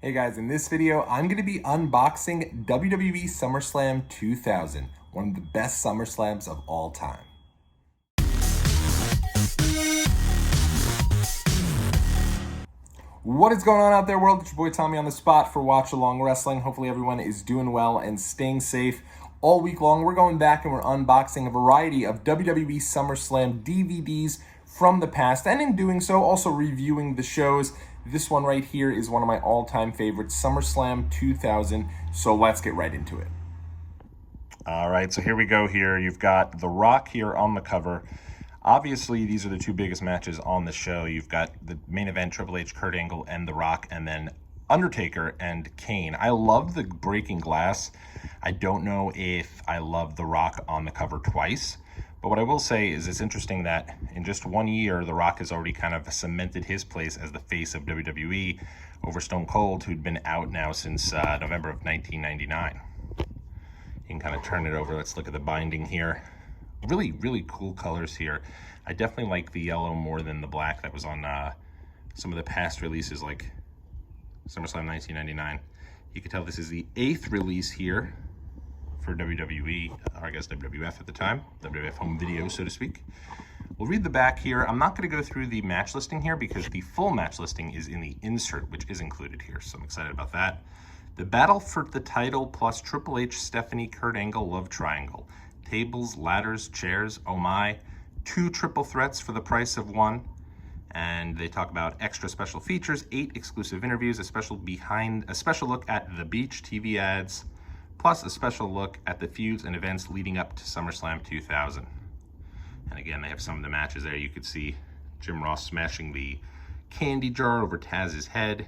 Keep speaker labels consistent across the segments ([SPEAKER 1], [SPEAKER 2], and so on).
[SPEAKER 1] Hey guys, in this video, I'm going to be unboxing WWE Summerslam 2000, one of the best SummerSlams of all time. What is going on out there, world? It's your boy Tommy on the spot for Watch Along Wrestling. Hopefully everyone is doing well and staying safe all week long. We're going back and we're unboxing a variety of WWE SummerSlam DVDs from the past, and in doing so, also reviewing the shows. This one right here is one of my all-time favorites, SummerSlam 2000, so let's get right into it.
[SPEAKER 2] All right, so here we go here. You've got The Rock here on the cover. Obviously, these are the two biggest matches on the show. You've got the main event, Triple H, Kurt Angle, and The Rock, and then Undertaker and Kane. I love the breaking glass. I don't know if I love The Rock on the cover twice, but what I will say is it's interesting that in just 1 year, The Rock has already kind of cemented his place as the face of WWE over Stone Cold, who'd been out now since November of 1999. You can kind of turn it over. Let's look at the binding here. Really, really cool colors here. I definitely like the yellow more than the black that was on some of the past releases, like SummerSlam 1999. You can tell this is the 8th release here for WWE, or I guess WWF at the time, WWF home video, so to speak. We'll read the back here. I'm not going to go through the match listing here because the full match listing is in the insert, which is included here, so I'm excited about that. The battle for the title plus Triple H, Stephanie, Kurt Angle love triangle. Tables, ladders, chairs, oh my. 2 triple threats for the price of 1. And they talk about extra special features, 8 exclusive interviews, a special look at the beach TV ads, plus a special look at the feuds and events leading up to SummerSlam 2000. And again, they have some of the matches there. You could see Jim Ross smashing the candy jar over Taz's head,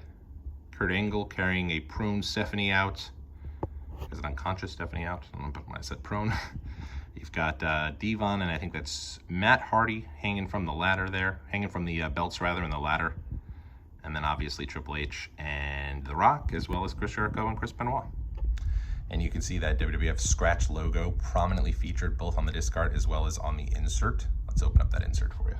[SPEAKER 2] Kurt Angle carrying a prone Stephanie out. Is it unconscious Stephanie out? I don't know when I said prone. You've got Devon, and I think that's Matt Hardy hanging from the ladder there, hanging from the belts rather in the ladder. And then obviously Triple H and The Rock, as well as Chris Jericho and Chris Benoit. And you can see that WWF scratch logo prominently featured both on the disc art as well as on the insert. Let's open up that insert for you.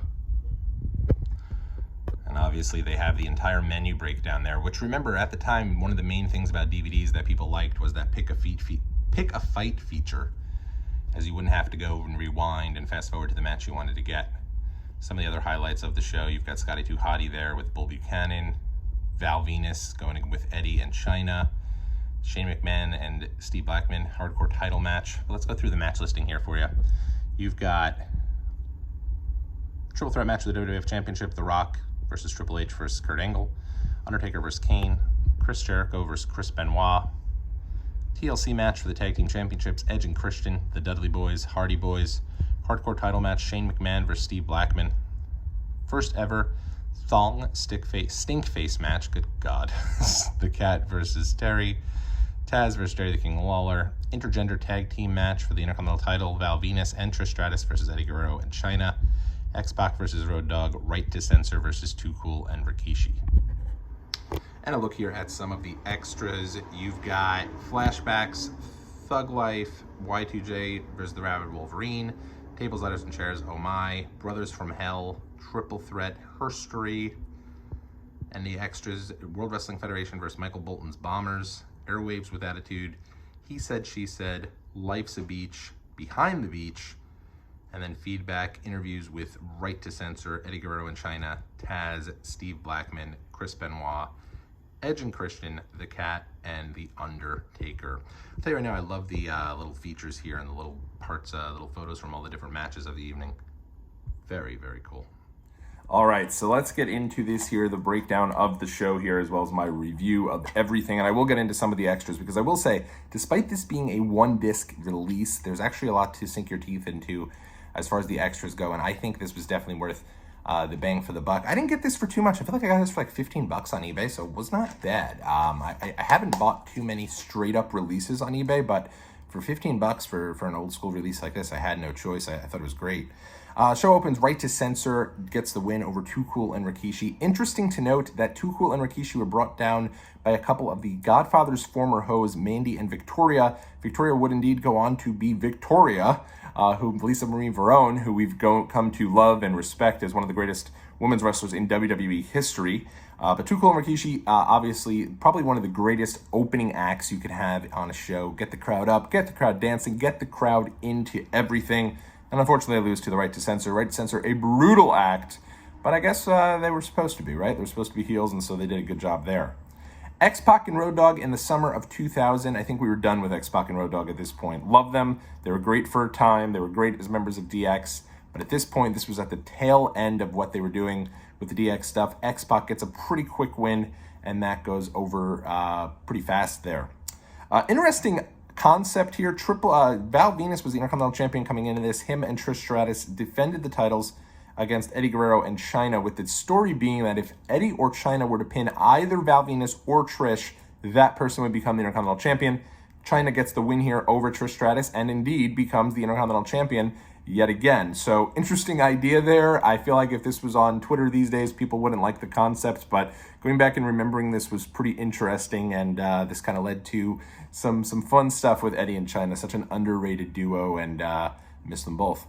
[SPEAKER 2] And obviously they have the entire menu breakdown there, which, remember, at the time, one of the main things about DVDs that people liked was that pick a fight feature, as you wouldn't have to go and rewind and fast forward to the match you wanted to get. Some of the other highlights of the show, you've got Scotty 2 Hotty there with Bull Buchanan, Val Venus going with Eddie and Chyna, Shane McMahon and Steve Blackman hardcore title match. But let's go through the match listing here for you. You've got triple threat match for the WWF Championship, The Rock versus Triple H versus Kurt Angle, Undertaker versus Kane, Chris Jericho versus Chris Benoit, TLC match for the Tag Team Championships, Edge and Christian, the Dudley Boys, Hardy Boys, hardcore title match, Shane McMahon versus Steve Blackman, first ever thong stink face match, good God, the Cat versus Terry, Taz versus Jerry the King Lawler, intergender tag team match for the Intercontinental title, Val Venus and Trish Stratus versus Eddie Guerrero and Chyna, X-Pac versus Road Dogg, Right to Censor versus Too Cool and Rikishi. And a look here at some of the extras. You've got flashbacks, Thug Life, Y2J versus the Rabid Wolverine, Tables, Ladders, and Chairs, oh my, Brothers from Hell, Triple Threat, Herstory, and the extras, World Wrestling Federation versus Michael Bolton's Bombers, Airwaves with Attitude, He Said, She Said, Life's a Beach, Behind the Beach, and then feedback interviews with Right to Censor, Eddie Guerrero and Chyna, Taz, Steve Blackman, Chris Benoit, Edge and Christian, The Cat, and The Undertaker. I'll tell you right now, I love the little features here and the little parts, little photos from all the different matches of the evening. Very, very cool.
[SPEAKER 1] All right, so let's get into this here, the breakdown of the show here, as well as my review of everything. And I will get into some of the extras because I will say, despite this being a 1-disc release, there's actually a lot to sink your teeth into as far as the extras go. And I think this was definitely worth the bang for the buck. I didn't get this for too much. I feel like I got this for like 15 bucks on eBay, so it was not bad. I haven't bought too many straight up releases on eBay, but for 15 bucks for an old school release like this, I had no choice. I thought it was great. Show opens, Right to Censor gets the win over Too Cool and Rikishi. Interesting to note that Too Cool and Rikishi were brought down by a couple of the Godfather's former hoes, Mandy and Victoria. Victoria would indeed go on to be Victoria, who Lisa Marie Verone, who we've come to love and respect as one of the greatest women's wrestlers in WWE history. But Too Cool and Rikishi, obviously, probably one of the greatest opening acts you could have on a show. Get the crowd up, get the crowd dancing, get the crowd into everything. And unfortunately, they lose to the Right to Censor. Right to Censor, a brutal act. But I guess they were supposed to be, right? They were supposed to be heels, and so they did a good job there. X-Pac and Road Dogg in the summer of 2000. I think we were done with X-Pac and Road Dogg at this point. Love them. They were great for a time. They were great as members of DX. But at this point, this was at the tail end of what they were doing with the DX stuff. X-Pac gets a pretty quick win, and that goes over pretty fast there. Interesting concept here. Val Venus was the Intercontinental Champion coming into this. Him and Trish Stratus defended the titles against Eddie Guerrero and Chyna, with the story being that if Eddie or Chyna were to pin either Val Venus or Trish, that person would become the Intercontinental Champion. Chyna gets the win here over Trish Stratus and indeed becomes the Intercontinental Champion yet again. So interesting idea there. I feel like if this was on Twitter these days, people wouldn't like the concept, but going back and remembering this was pretty interesting, and this kind of led to some fun stuff with Eddie and Chyna, such an underrated duo, and miss them both.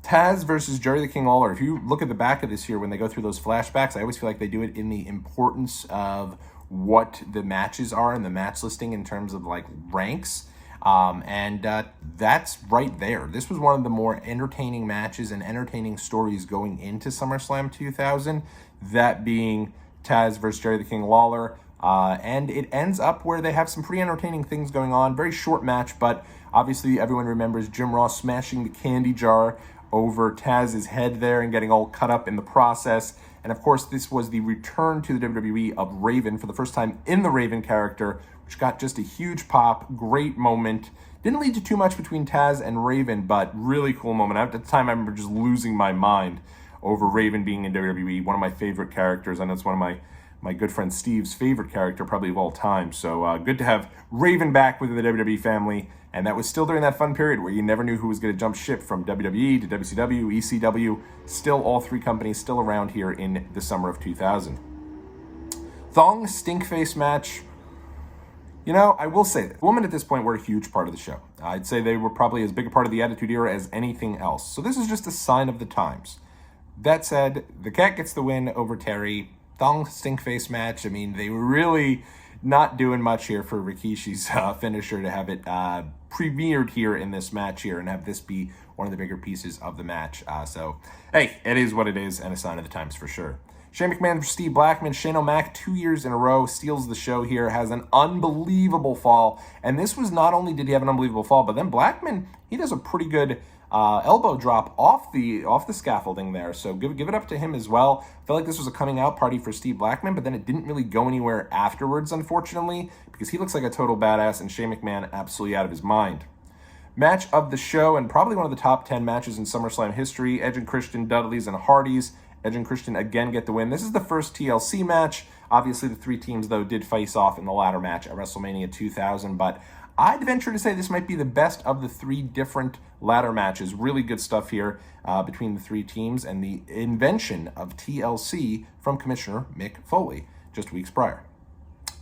[SPEAKER 1] Taz versus Jerry the King Lawler. If you look at the back of this here, when they go through those flashbacks, I always feel like they do it in the importance of what the matches are in the match listing in terms of like ranks. That's right there. This was one of the more entertaining matches and entertaining stories going into SummerSlam 2000, that being Taz versus Jerry the King Lawler. And it ends up where they have some pretty entertaining things going on. Very short match, but obviously everyone remembers Jim Ross smashing the candy jar over Taz's head there and getting all cut up in the process. And of course, this was the return to the WWE of Raven for the first time in the Raven character, which got just a huge pop, great moment. Didn't lead to too much between Taz and Raven, but really cool moment. At the time, I remember just losing my mind over Raven being in WWE, one of my favorite characters. I know it's one of my good friend Steve's favorite character, probably of all time. So good to have Raven back within the WWE family. And that was still during that fun period where you never knew who was going to jump ship from WWE to WCW, ECW. Still all three companies still around here in the summer of 2000. Thong Stinkface match. You know, I will say that women at this point were a huge part of the show. I'd say they were probably as big a part of the Attitude Era as anything else. So this is just a sign of the times. That said, the Cat gets the win over Terry. Thong Stinkface match. I mean, they were really not doing much here for Rikishi's finisher to have it premiered here in this match here and have this be one of the bigger pieces of the match. So, hey, it is what it is and a sign of the times for sure. Shane McMahon versus Steve Blackman. Shane O'Mac, 2 years in a row, steals the show here, has an unbelievable fall. And this was not only did he have an unbelievable fall, but then Blackman, he does a pretty good elbow drop off the scaffolding there. So give it up to him as well. I felt like this was a coming out party for Steve Blackman, but then it didn't really go anywhere afterwards, unfortunately, because he looks like a total badass and Shane McMahon absolutely out of his mind. Match of the show, and probably one of the top 10 matches in SummerSlam history, Edge and Christian, Dudleys and Hardys. Edge and Christian again get the win. This is the first TLC match. Obviously, the three teams, though, did face off in the ladder match at WrestleMania 2000, but I'd venture to say this might be the best of the three different ladder matches. Really good stuff here between the three teams, and the invention of TLC from Commissioner Mick Foley just weeks prior.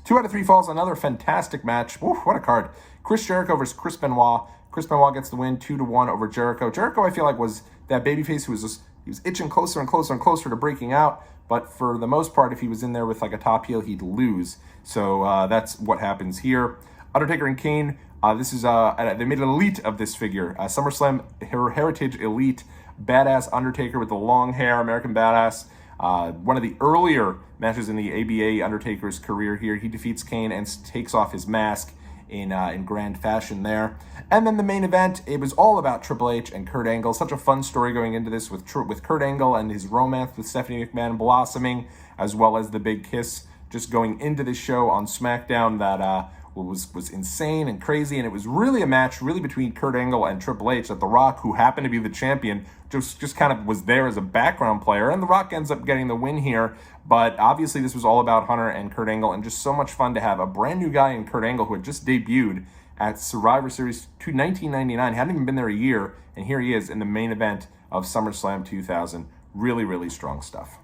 [SPEAKER 1] 2 out of 3 falls, another fantastic match. Oof, what a card. Chris Jericho versus Chris Benoit. Chris Benoit gets the win 2-1 over Jericho. Jericho, I feel like, was that babyface who was he was itching closer and closer and closer to breaking out, but for the most part, if he was in there with like a top heel, he'd lose. So that's what happens here. Undertaker and Kane, this is, they made an elite of this figure. SummerSlam Heritage Elite, badass Undertaker with the long hair, American Badass. One of the earlier matches in the ABA Undertaker's career here. He defeats Kane and takes off his mask in grand fashion there. And then the main event, it was all about Triple H and Kurt Angle. Such a fun story going into this with Kurt Angle and his romance with Stephanie McMahon blossoming, as well as the big kiss just going into this show on SmackDown that was insane and crazy. And it was really a match really between Kurt Angle and Triple H, that The Rock, who happened to be the champion, just kind of was there as a background player. And The Rock ends up getting the win here. But obviously this was all about Hunter and Kurt Angle, and just so much fun to have a brand new guy in Kurt Angle who had just debuted at Survivor Series 1999, hadn't even been there a year, and here he is in the main event of SummerSlam 2000. Really, really strong stuff.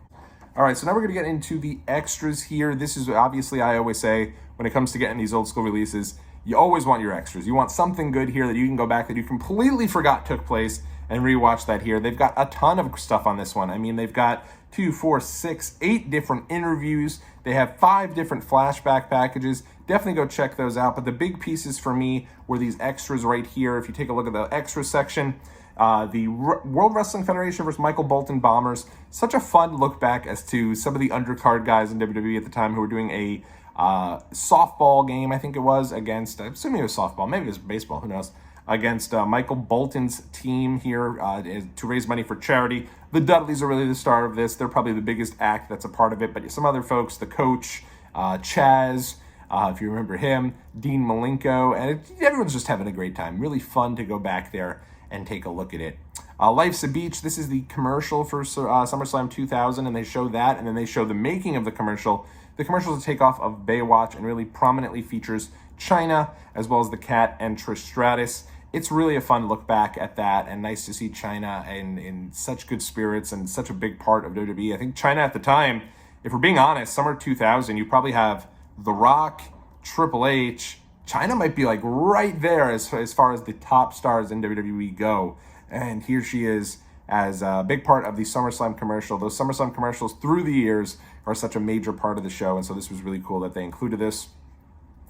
[SPEAKER 1] All right, so now we're going to get into the extras here. This is obviously, I always say, when it comes to getting these old school releases, you always want your extras. You want something good here that you can go back that you completely forgot took place and rewatch that here. They've got a ton of stuff on this one. I mean, they've got 2, 4, 6, 8 different interviews. They have 5 different flashback packages. Definitely go check those out. But the big pieces for me were these extras right here. If you take a look at the extra section, the World Wrestling Federation versus Michael Bolton Bombers. Such a fun look back as to some of the undercard guys in WWE at the time who were doing a softball game, I think it was, against, I'm assuming it was softball, maybe it was baseball, who knows, against Michael Bolton's team here to raise money for charity. The Dudleys are really the star of this. They're probably the biggest act that's a part of it, but some other folks, the coach, Chaz, if you remember him, Dean Malenko, and everyone's just having a great time. Really fun to go back there and take a look at it. Life's a Beach, this is the commercial for SummerSlam 2000, and they show that, and then they show the making of the commercial. The commercial is a takeoff of Baywatch and really prominently features Chyna, as well as the Cat and Trish Stratus. It's really a fun look back at that, and nice to see Chyna in such good spirits and such a big part of WWE. I think Chyna at the time, if we're being honest, summer 2000, you probably have The Rock, Triple H. Chyna might be like right there as far as the top stars in WWE go. And here she is as a big part of the SummerSlam commercial. Those SummerSlam commercials through the years are such a major part of the show, and so this was really cool that they included this.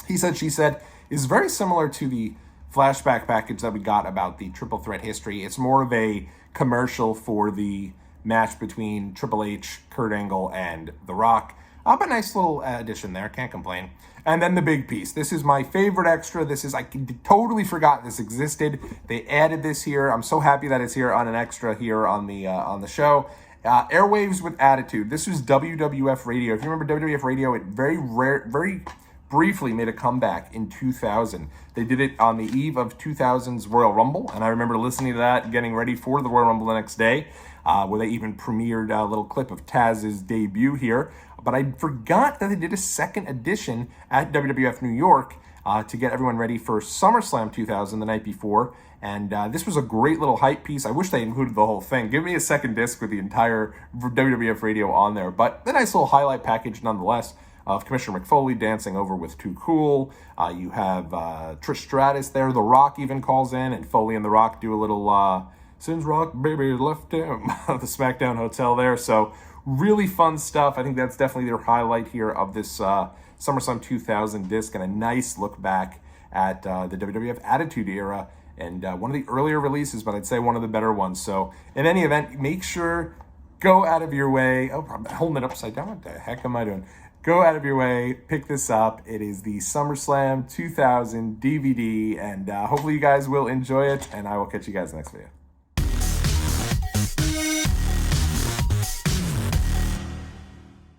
[SPEAKER 1] He Said, She Said is very similar to the flashback package that we got about the Triple Threat history. It's more of a commercial for the match between Triple H, Kurt Angle, and The Rock. But nice little addition there, can't complain. And then the big piece. This is my favorite extra. I totally forgot this existed. They added this here. I'm so happy that it's here on an extra here on the show. Airwaves with Attitude. This was WWF Radio. If you remember WWF Radio, it very briefly made a comeback in 2000. They did it on the eve of 2000's Royal Rumble, and I remember listening to that, getting ready for the Royal Rumble the next day, where they even premiered a little clip of Taz's debut here. But I forgot that they did a second edition at WWF New York to get everyone ready for SummerSlam 2000 the night before. And this was a great little hype piece. I wish they included the whole thing. Give me a second disc with the entire WWF Radio on there. But a nice little highlight package nonetheless of Commissioner McFoley dancing over with Too Cool. You have Trish Stratus there. The Rock even calls in, and Foley and The Rock do a little Since Rock Baby left him the SmackDown Hotel there. So really fun stuff. I think that's definitely their highlight here of this SummerSlam 2000 disc, and a nice look back at the WWF Attitude Era, and one of the earlier releases, but I'd say one of the better ones. So in any event, make sure, go out of your way. Oh, I'm holding it upside down. What the heck am I doing? Go out of your way, pick this up. It is the SummerSlam 2000 DVD, and hopefully you guys will enjoy it, and I will catch you guys in the next video.